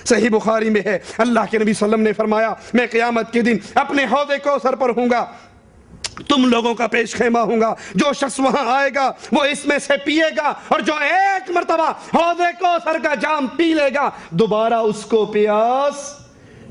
सही बुखारी में है, अल्लाह के नबी सल्लल्लाहु अलैहि वसल्लम ने फरमाया, मैं क़यामत के दिन अपने हौज़े कौसर पर हूँगा, तुम लोगों का पेश खेमा होगा, जो शख्स वहां आएगा वो इसमें से पिएगा और जो एक मर्तबा हौज़े कौसर का जाम पी लेगा दोबारा उसको प्यास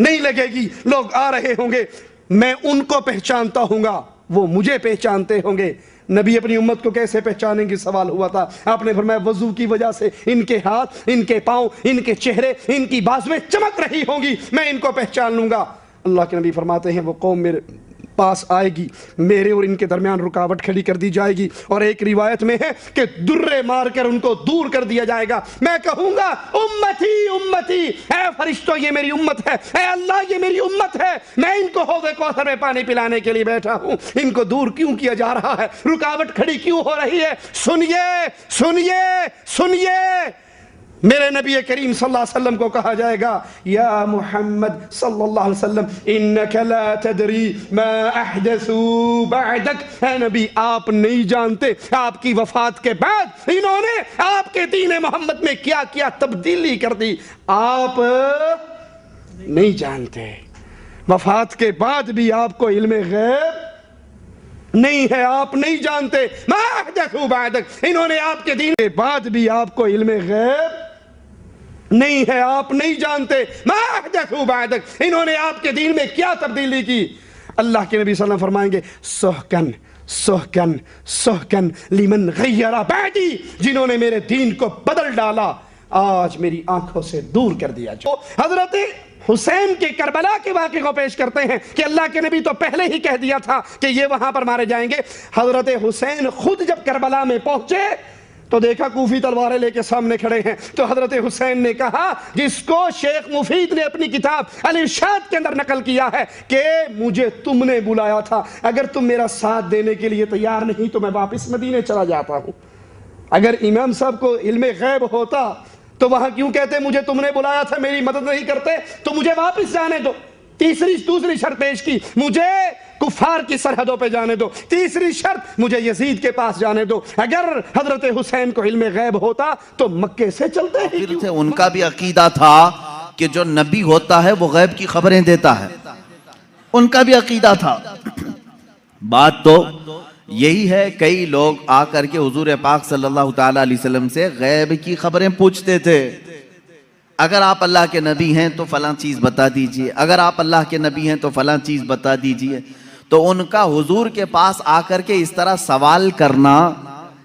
नहीं लगेगी। लोग आ रहे होंगे, मैं उनको पहचानता हूँगा, वो मुझे पहचानते होंगे। नबी अपनी उम्मत को कैसे पहचानेंगे सवाल हुआ था। आपने फरमाया वजू की वजह से इनके हाथ, इनके पाँव, इनके चेहरे, इनकी बाजुएं चमक रही होंगी, मैं इनको पहचान लूंगा। अल्लाह के नबी फरमाते हैं वो कौम मेरे पास आएगी, मेरे और इनके दरमियान रुकावट खड़ी कर दी जाएगी और एक रिवायत में है कि दुर्रे मारकर उनको दूर कर दिया जाएगा। मैं कहूंगा उम्मती उम्मती, ऐ फरिश्तों ये मेरी उम्मत है, ऐ अल्लाह ये मेरी उम्मत है, मैं इनको हौज़े कौसर में पानी पिलाने के लिए बैठा हूं, इनको दूर क्यों किया जा रहा है, रुकावट खड़ी क्यों हो रही है? सुनिए सुनिए सुनिए, मेरे नबी करीम सल्लल्लाहु अलैहि वसल्लम को कहा जाएगा, या मुहम्मद सल्लल्लाहु अलैहि वसल्लम इन्नका ला तदरी मा अहदसू बअदक, है नबी आप नहीं जानते आपकी वफात के बाद इन्होंने आपके दीन मोहम्मद में क्या क्या तब्दीली कर दी, आप नहीं जानते। वफात के बाद भी आपको इल्म गैब नहीं है, आप नहीं जानते। मा अहदसू बअदक, इन्होंने आपके दीन के बाद भी आपको इल्म गैब नहीं है, आप नहीं जानते। मा अहदसू बअदक, इन्होंने आपके दीन में क्या तब्दीली की। अल्लाह के नबी सल्लल्लाहु अलैहि वसल्लम फरमाएंगे सोहकन सोहकन सोहकन लिमन गय्यरा बैदी, जिन्होंने मेरे दीन को बदल डाला आज मेरी आंखों से दूर कर दिया। जो हजरत हुसैन के करबला के वाक़े को पेश करते हैं कि अल्लाह के नबी तो पहले ही कह दिया था कि ये वहां पर मारे जाएंगे। हजरत हुसैन खुद जब करबला में पहुंचे तो देखा कूफी तलवारें लेके सामने खड़े हैं, तो हजरत हुसैन ने कहा, जिसको शेख मुफीद ने अपनी किताब अल इरशाद के अंदर नकल किया है कि मुझे तुमने बुलाया था, अगर तुम मेरा साथ देने के लिए तैयार नहीं तो मैं वापस मदीने चला जाता हूं। अगर इमाम साहब को इल्मे गैब होता तो वहां क्यों कहते मुझे तुमने बुलाया था, मेरी मदद नहीं करते तो मुझे वापस जाने दो। दूसरी शर्त पेश की, मुझे कुफार की सरहदों पे जाने दो। तीसरी शर्त, मुझे यजीद के पास जाने दो। अगर हजरत हुसैन को इल्मे गैब होता तो मक्के से चलते ही क्यों? उनका भी अकीदा था कि जो नबी होता है वो गैब की खबरें देता है, उनका भी अकीदा था। बात तो यही है, कई लोग आकर के हुजूर पाक सल्लल्लाहु ताला अलैहि वसल्लम से गैब की खबरें पूछते थे। अगर आप अल्लाह के नबी हैं तो फलां चीज बता दीजिए, अगर आप अल्लाह के नबी हैं तो फलां चीज बता दीजिए। तो उनका हुजूर के पास आकर के इस तरह सवाल करना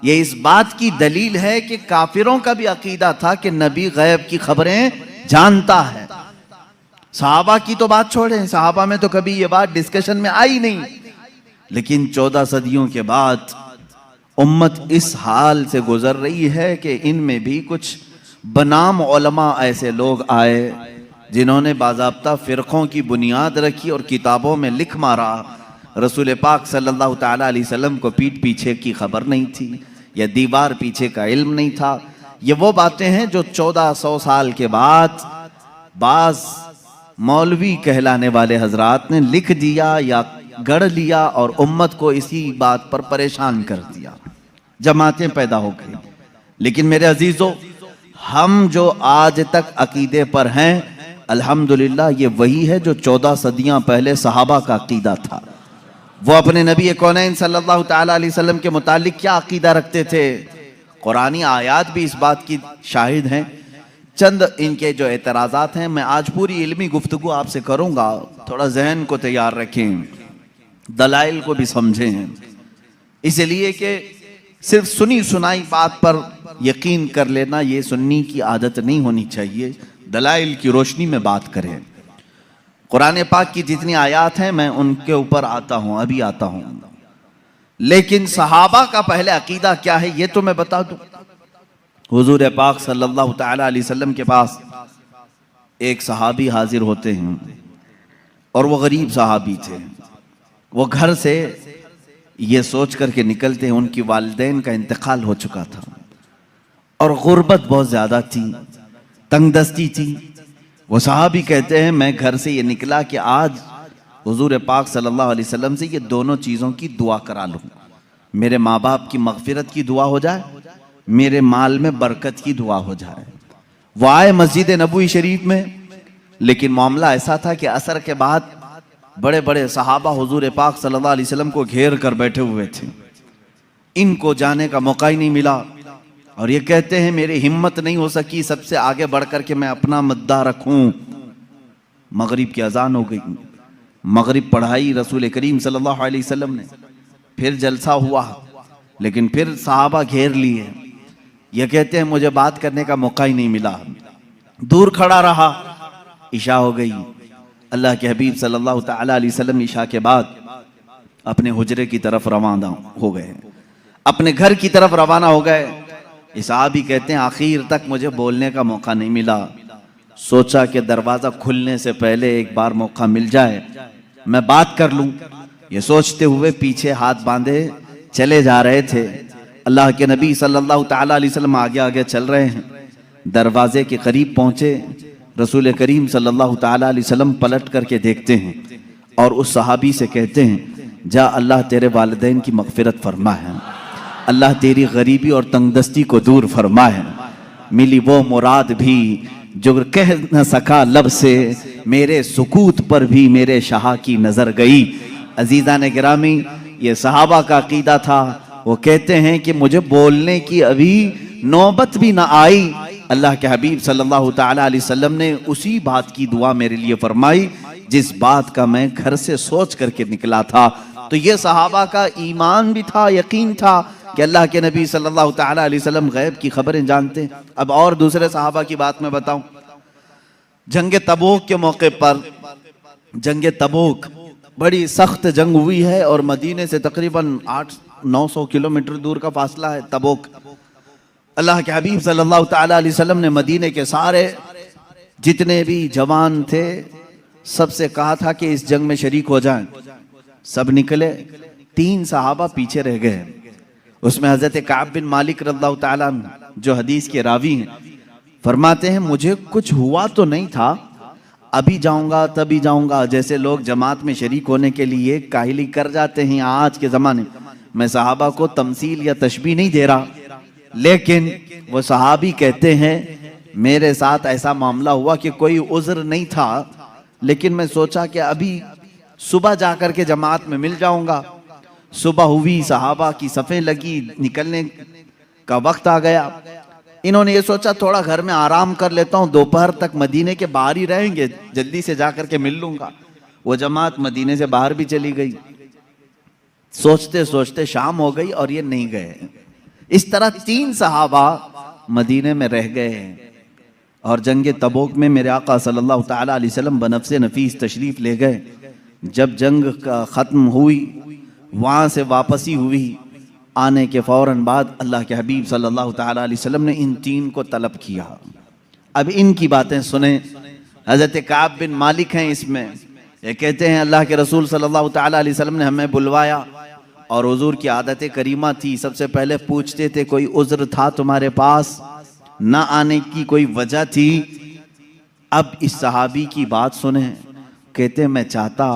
ये इस बात की दलील है कि काफिरों का भी अकीदा था कि नबी गैब की खबरें जानता है। सहाबा की तो बात छोड़ें, सहाबा में तो कभी ये बात डिस्कशन में आई नहीं, लेकिन 14 सदियों के बाद उम्मत इस हाल से गुजर रही है कि इनमें भी कुछ बनाम उलमा ऐसे लोग आए जिन्होंने बाज़ाब्ता फ़िरक़ों की बुनियाद रखी और किताबों में लिख मारा रसूल पाक सल्लल्लाहु ताला अलैहि वसल्लम को पीठ पीछे की खबर नहीं थी या दीवार पीछे का इल्म नहीं था। ये वो बातें हैं जो 1400 साल के बाद बाज मौलवी कहलाने वाले हजरात ने लिख दिया या गढ़ लिया और उम्मत को इसी बात पर परेशान कर दिया, जमातें पैदा हो गई। लेकिन मेरे अजीजों, हम जो आज तक अकीदे पर हैं अल्हम्दुलिल्लाह ये वही है जो 14 सदियां पहले सहाबा का अकीदा था। वो अपने नबी कौनैन सल्लल्लाहु ताला अलैहि वसल्लम के मुतालिक क्या अकीदा रखते थे, कुरानी आयात भी इस बात की शाहिद हैं। चंद इनके जो एतराज़ात हैं, मैं आज पूरी इल्मी गुफ्तगू आपसे करूंगा, थोड़ा जहन को तैयार रखें, दलाइल को भी समझें, इसलिए कि सिर्फ सुनी सुनाई बात पर यकीन कर लेना ये सुन्नी की आदत नहीं होनी चाहिए। दलाइल की रोशनी में बात करें। कुरान पाक की जितनी आयात हैं मैं उनके ऊपर आता हूं, अभी आता हूं, लेकिन सहाबा का पहले अकीदा क्या है ये तो मैं बता दूं। हुजूर पाक सल्लल्लाहु ताला अलैहि वसल्लम के पास एक सहाबी हाजिर होते हैं और वो गरीब सहाबी थे। वो घर से ये सोच करके निकलते हैं उनकी वालिदैन का इंतकाल हो चुका था और गुर्बत बहुत ज्यादा थी, तंगदस्ती थी। वो सहाबी कहते हैं मैं घर से ये निकला कि आज हुजूर पाक सल्लल्लाहु अलैहि वसल्लम से ये दोनों चीज़ों की दुआ करा लूँ, मेरे माँ बाप की मगफिरत की दुआ हो जाए, मेरे माल में बरकत की दुआ हो जाए। वो आए मस्जिद नबवी शरीफ में, लेकिन मामला ऐसा था कि असर के बाद बड़े बड़े सहाबा हुजूर पाक सल्लल्लाहु अलैहि वसल्लम को घेर कर बैठे हुए थे। इनको जाने का मौका ही नहीं मिला और ये कहते हैं मेरी हिम्मत नहीं हो सकी सबसे आगे बढ़कर के मैं अपना मुद्दा रखूं। मगरिब की अजान हो गई, मगरिब पढ़ाई रसूल करीम सल्लल्लाहु अलैहि वसल्लम ने, फिर जलसा हुआ, लेकिन फिर सहाबा घेर लिए। ये कहते हैं मुझे बात करने का मौका ही नहीं मिला, दूर खड़ा रहा। इशा हो गई, अल्लाह के हबीब सल्लल्लाहु तआला अलैहि वसल्लम इशा के बाद अपने हुजरे की तरफ रवाना हो गए, अपने घर की तरफ रवाना हो गए। इस सहाबी कहते हैं आखिर तक मुझे बोलने का मौका नहीं मिला, सोचा कि दरवाजा खुलने से पहले एक बार मौका मिल जाए मैं बात कर लूं। ये सोचते हुए पीछे हाथ बांधे चले जा रहे थे। अल्लाह के नबी सल्लल्लाहु तआला अलैहि वसल्लम आगे आगे चल रहे हैं। दरवाजे के करीब पहुंचे, रसूल करीम सल्लल्लाहु तआला अलैहि वसल्लम पलट करके देखते हैं और उस सहाबी से कहते हैं जा अल्लाह तेरे वालिदैन की मगफिरत फरमा है, अल्लाह तेरी गरीबी और तंगदस्ती को दूर फरमा है। मिली वो मुराद भी जो कह न सका लब से, मेरे सुकूत पर भी मेरे शाह की नजर गई। अजीज़ान गिरामी, ये सहाबा का अकीदा था। वो कहते हैं कि मुझे बोलने की अभी नौबत भी ना आई, अल्लाह के हबीब सल्लल्लाहु तआला अलैहि वसल्लम ने उसी बात की दुआ मेरे लिए फरमाई जिस बात का मैं घर से सोच करके निकला था। तो ये सहाबा का ईमान भी था, यकीन था कि अल्लाह के नबी सल्लल्लाहु तआला अलैहि वसल्लम गैब की खबरें जानते हैं। अब और दूसरे सहाबा की बात मैं बताऊं, जंग तबूक के मौके पर, जंग तबूक बड़ी सख्त जंग हुई है और मदीने से तकरीबन 800-900 किलोमीटर दूर का फासला है तबूक। अल्लाह के हबीब सल्लल्लाहु तआला अलैहि वसल्लम ने मदीने के सारे जितने भी जवान थे सबसे कहा था कि इस जंग में शरीक हो जाएं। सब निकले, 3 सहाबा पीछे रह गए। उसमें हजरत काब बिन मालिक रज़ियल्लाहु ताला जो हदीस के रावी हैं, फरमाते हैं मुझे कुछ हुआ तो नहीं था, अभी जाऊंगा तभी जाऊंगा, जैसे लोग जमात में शरीक होने के लिए काहिली कर जाते हैं आज के ज़माने। मैं सहाबा को तमसील या तशबीह नहीं दे रहा, लेकिन वो सहाबी कहते हैं मेरे साथ ऐसा मामला हुआ कि कोई उज़्र नहीं था, लेकिन मैं सोचा कि अभी सुबह जाकर के जमात में मिल जाऊंगा। सुबह हुई, सहाबा की सफ़ें लगी, निकलने का वक्त आ गया। इन्होंने ये सोचा थोड़ा घर में आराम कर लेता हूँ, दोपहर तक मदीने के बाहर ही रहेंगे, जल्दी से जाकर के मिल लूंगा। वो जमात मदीने से बाहर भी चली गई। सोचते सोचते शाम हो गई और ये नहीं गए। इस तरह 3 सहाबा मदीने में रह गए और जंग तबूक में मेरे आका सल्लल्लाहु तआला अलैहि वसल्लम बनफ्से नफीस तशरीफ ले गए। जब जंग का ख़त्म हुई, वहाँ से वापसी हुई, आने के फ़ौरन बाद अल्लाह के हबीब सल्लल्लाहु तआला अलैहि वसल्लम ने इन 3 को तलब किया। अब इनकी बातें सुने। हज़रत काब बिन मालिक हैं इसमें। ये कहते हैं अल्लाह के रसूल सल्लल्लाहु तआला अलैहि वसल्लम ने हमें बुलवाया और हुजूर की आदत करीमा थी, सबसे पहले पूछते थे कोई उज़्र था तुम्हारे पास, ना आने की कोई वजह थी। अब इस सहाबी की बात सुने, कहते मैं चाहता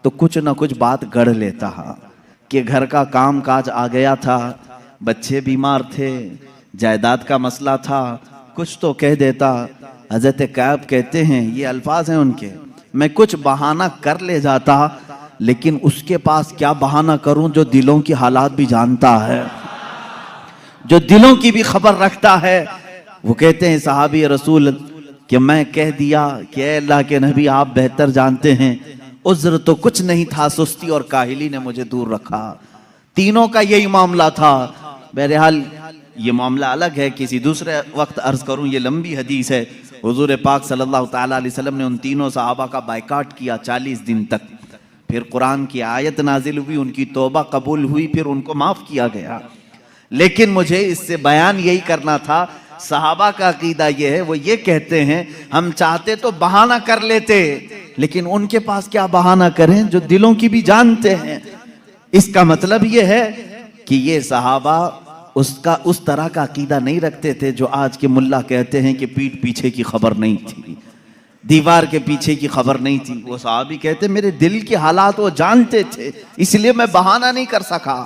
तो कुछ ना कुछ बात गढ़ लेता कि घर का काम काज आ गया था, बच्चे बीमार थे, जायदाद का मसला था, कुछ तो कह देता। हज़रत काब कहते हैं, ये अल्फाज हैं उनके, मैं कुछ बहाना कर ले जाता, लेकिन उसके पास क्या बहाना करूं जो दिलों की हालात भी जानता है, जो दिलों की भी खबर रखता है। वो कहते हैं सहाबी रसूल कि मैं कह दिया कि अल्लाह के नबी आप बेहतर जानते हैं, उज़्र तो कुछ नहीं था, सुस्ती और काहिली ने मुझे दूर रखा। तीनों का यही मामला था। बहरहाल ये मामला अलग है, किसी दूसरे वक्त अर्ज करूं, ये लंबी हदीस है। हुजूर पाक सल्लल्लाहु तआला अलैहि वसल्लम ने उन तीनों सहाबा का बायकाट किया 40 दिन तक। फिर कुरान की आयत नाजिल हुई, उनकी तौबा कबूल हुई, फिर उनको माफ किया गया। लेकिन मुझे इससे बयान यही करना था, सहाबा का अकीदा ये है, वो ये कहते हैं हम चाहते तो बहाना कर लेते, लेकिन उनके पास क्या बहाना करें जो दिलों की भी जानते हैं। इसका मतलब ये है कि ये सहाबा उसका उस तरह का अकीदा नहीं रखते थे जो आज के मुल्ला कहते हैं कि पीठ पीछे की खबर नहीं थी, दीवार के पीछे की खबर नहीं थी। वो सहाबी कहते मेरे दिल के हालात वो जानते थे, इसलिए मैं बहाना नहीं कर सका।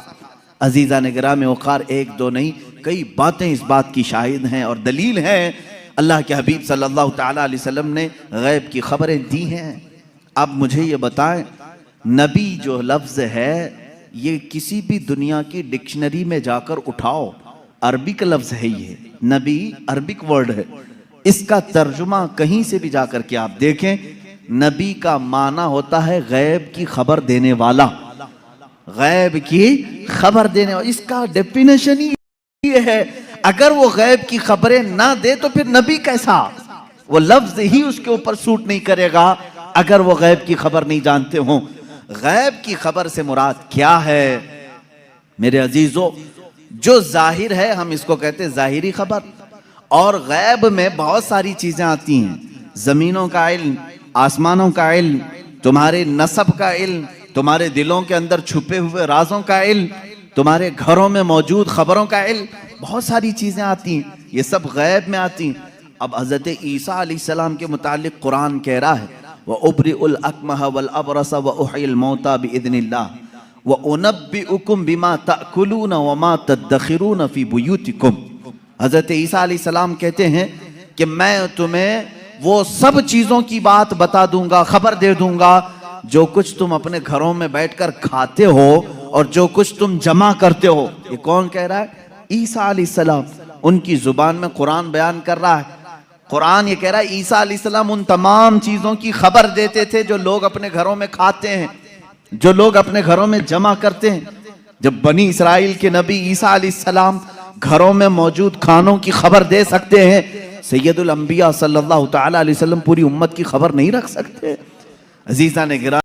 अजीज़ा ने गिराम वक़ार, 1-2 नहीं, कई बातें इस बात की शाहिद हैं और दलील हैं। अल्लाह के हबीब सल्लल्लाहु ताला अलैहि वसल्लम ने गैब की खबरें दी हैं। अब मुझे ये बताएं, नबी जो लफ्ज़ है ये किसी भी दुनिया की डिक्शनरी में जाकर उठाओ, अरबिक लफ्ज़ है ये, नबी अरबिक वर्ड है, इसका तर्जुमा कहीं से भी जाकर के आप देखें, नबी का माना होता है गैब की खबर देने वाला, गैब की खबर देने वाला। इसका डेफिनेशन ही ये है, अगर वो गैब की खबरें ना दे तो फिर नबी कैसा, वो लफ्ज ही उसके ऊपर सूट नहीं करेगा अगर वो गैब की खबर नहीं जानते हो। गैब की खबर से मुराद क्या है मेरे अजीजों? जो जाहिर है हम इसको कहते हैं जाहिरी खबर, और गैब में बहुत सारी चीजें आती हैं, जमीनों का इल्म, आसमानों का इल्म, तुम्हारे नसब का इल्म, तुम्हारे दिलों के अंदर छुपे हुए राजों का इल्म, तुम्हारे घरों में मौजूद खबरों का इल्म, बहुत सारी चीजें आती हैं, ये सब गैब में आती हैं। अब हजरत ईसा अलैहिस्सलाम के मुतालिक कुरान कह रहा है, व उब्रिउल अकमह वल अबरस व उहिल मौता बिइज़्निल्लाह व उनब्बिउकुम बिमा ताकुलून व मा तदखिरून फी बुयूतिकुम। हजरत ईसा अलैहिस्सलाम कहते हैं कि मैं तुम्हें वो सब चीजों की बात बता दूंगा, खबर दे दूंगा जो कुछ तुम अपने घरों में बैठकर खाते हो और जो कुछ तुम जमा करते हो। ये कौन कह रहा है? ईसा अलैहिस्सलाम। उनकी जुबान में कुरान बयान कर रहा है। कुरान ये कह रहा है ईसा अलैहिस्सलाम उन तमाम चीजों की खबर देते थे जो लोग अपने घरों में खाते हैं, जो लोग अपने घरों में जमा करते हैं। जब बनी इस्राइल के नबी ईसा अलैहिस्सलाम घरों में मौजूद खानों की खबर दे सकते हैं, सैयदुल अंबिया सल्लल्लाहु ताला अलैहि वसल्लम पूरी उम्मत की खबर नहीं रख सकते? अजीज़ान गिराम,